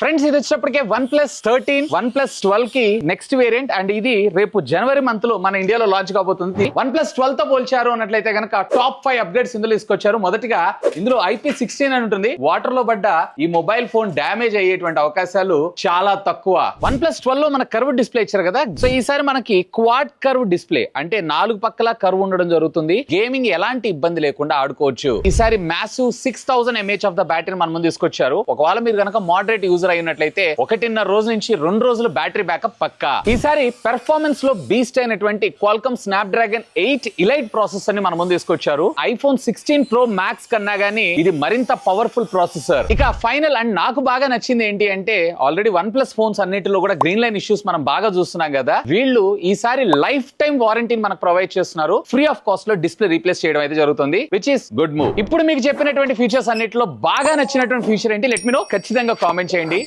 Friends ఇది వచ్చేటప్పటికే OnePlus 13, OnePlus 12 కి next variant and ఇది రేపు జనవరి మంత్ లో మన ఇండియాలో లాంచ్ కాబోతుంది. OnePlus 12 తో పోల్చారు అన్నట్లయితే కనుక టాప్ 5 అప్డేట్స్ ఇందులో తీసుకొచ్చారు. మొదటిగా ఇందులో IP16 అని ఉంటుంది. వాటర్ లో పడ్డ ఈ మొబైల్ ఫోన్ డ్యామేజ్ అయ్యేటువంటి అవకాశాలు చాలా తక్కువ. OnePlus 12 లో మన కర్వ్ డిస్ప్లే ఇచ్చారు కదా, సో ఈసారి మనకి క్వాడ్ కర్వ్ డిస్ప్లే అంటే 4 పక్కల కర్వ్ ఉండడం జరుగుతుంది. గేమింగ్ ఎలాంటి ఇబ్బంది లేకుండా ఆడుకోవచ్చు. ఈసారి massive 6000 mAh of the battery మన ముందు తీసుకొచ్చారు. ఒకవేళ మీరు కనుక మోడరేట్ యూజర్ అయినట్లయితే 1.5 రోజు నుంచి 2 రోజులు బ్యాటరీ బ్యాకప్ పక్కా. ఈసారి పెర్ఫార్మెన్స్ లో బీస్ట్ అయినటువంటి Qualcomm Snapdragon 8 Elite ప్రాసెసర్ ని మన ముందు తీసుకొచ్చారు. iPhone 16 Pro Max కన్నా గానీ ఇది మరింత పవర్ఫుల్ ప్రాసెసర్. ఇక ఫైనల్ అండ్ నాకు బాగా నచ్చింది ఏంటి అంటే ఆల్రెడీ OnePlus ఫోన్స్ అన్నిటిలో కూడా గ్రీన్ లైన్ ఇష్యూస్ మనం బాగా చూస్తున్నాం కదా, వీళ్ళు ఈసారి లైఫ్ టైం వారంటీని మనకు ప్రొవైడ్ చేస్తున్నారు. ఫ్రీ ఆఫ్ కాస్ట్ లో డిస్ప్లే రీప్లేస్ చేయడం అయితే జరుగుతుంది, విచ్ ఇస్ గుడ్ మూవ్. ఇప్పుడు మీకు చెప్పినటువంటి ఫీచర్స్ అన్నిటిలో బాగా నచ్చినటువంటి ఫీచర్ ఏంటి లెట్ మీ నో, ఖచ్చితంగా కామెంట్ చేయండి.